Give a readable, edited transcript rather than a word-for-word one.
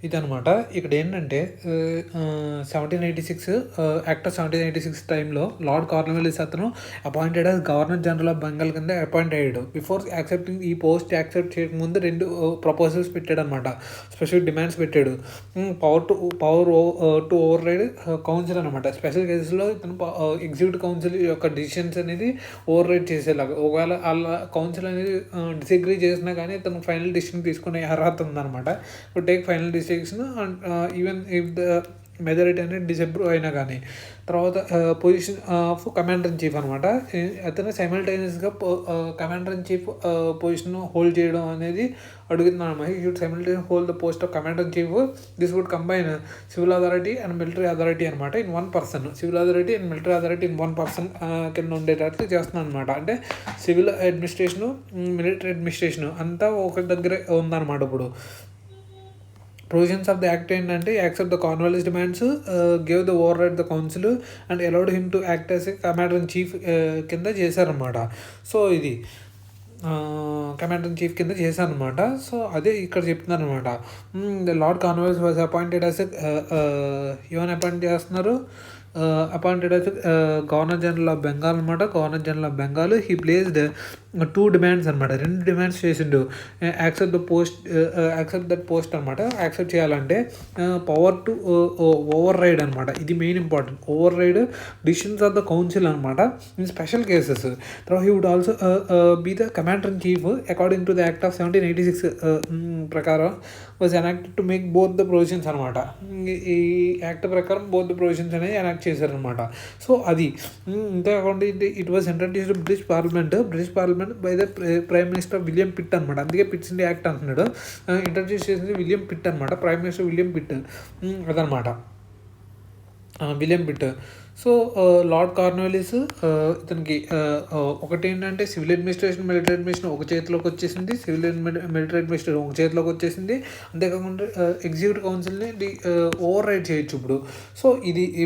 ఇదనమాట. ఇక్కడేంటంటే 1786 act of 1786 టైంలో లార్డ్ కార్న్వాలిస్ అతను appointed as governor general of Bengal కింద అపాయింట్ అయ్యాడు. బిఫోర్ యాక్సెప్టింగ్ ఈ పోస్ట్ యాక్సెప్ట్ చేయకముందు 2 ప్రపోజల్స్ పెట్టాడనమాట. స్పెషల్ డిమాండ్స్ పెట్టాడు. Power to override council అనమాట. స్పెషల్ కేసెస్లో ఇతను ఎగ్జిక్యూటివ్ కౌన్సిల్ యొక్క డిసిషన్స్ అనేది ఓవర్ రైడ్ చేసేలాగా. ఒకవేళ వాళ్ళ కౌన్సిల్ అనేది డిసగ్రీ చేసినా కానీ ఇతను ఫైనల్ డిసిషన్ తీసుకునే అర్హత ఉందన్నమాట. To take final decision and even if the majority అనేది డిసప్రూవ్ అయినా కానీ. తర్వాత position of commander in chief అనమాట. అతను సైమల్టేనియస్గా commander in chief position hold చేయడం అనేది అడుగుతున్నాను అనమాట. You should simultaneous hold the post of commander in chief. This would combine civil authority and military authority అనమాట in one person. Civil authority and military authority in one person కింద ఉండేటట్లు చేస్తున్నాను అనమాట. అంటే సివిల్ అడ్మినిస్ట్రేషను, మిలిటరీ అడ్మినిస్ట్రేషను అంతా ఒక దగ్గరే ఉందన్నమాట. ఇప్పుడు ప్రొవిజన్స్ ఆఫ్ ద యాక్ట్ ఏంటంటే accept the Cornwallis demands, gave the override the council and allowed him to act as a commander in chief కింద చేశారనమాట. సో ఇది కమాండర్ ఇన్ చీఫ్ కింద చేశారనమాట. సో అదే ఇక్కడ చెప్తున్నాను అనమాట. The Lord Cornwallis was appointed as ఏమైనా అపాయింట్ చేస్తున్నారు, appointed as governor general of Bengal అనమాట. Governor general of Bengal he placed 2 demands అనమాట. 2 డిమాండ్స్ చేసిండు. Accept the post, accept that post అనమాట. యాక్సెప్ట్ చేయాలంటే పవర్ టు ఓవర్ రైడ్ అనమాట. ఇది main important. Override decisions of the council అనమాట in special cases. తర్వాత he would also be the commander in chief according to the act of 1786 ప్రకారం was enacted to make both the provisions అనమాట. ఈ act ప్రకారం both the provisions అనేది enact చేశారనమాట. So అది ఇంతేకాకుండా it was introduced British parliament by the prime minister William Pitt అనమాట. అందుకే పిట్స్ ఇండియా యాక్ట్ అంటున్నాడు. ఇంట్రడ్యూస్ చేసింది విలియం పిట్ అనమాట. ప్రైమ్ మినిస్టర్ విలియం పిట్ అదనమాట. William Pitt. So Lord Cornwallis ఇతనికి ఒకటి ఏంటంటే సివిల్ అడ్మినిస్ట్రేషన్, మిలిటరీ అడ్మినిస్ట్రేషన్ ఒక చేతిలోకి వచ్చేసింది. సివిల్ అండ్ మిలిటరీ అడ్మినిస్ట్రేషన్ ఒక చేతిలోకి వచ్చేసింది. అంతేకాకుండా ఎగ్జిక్యూటివ్ కౌన్సిల్ని ఓవర్ రైడ్ చేయొచ్చు ఇప్పుడు. సో ఇది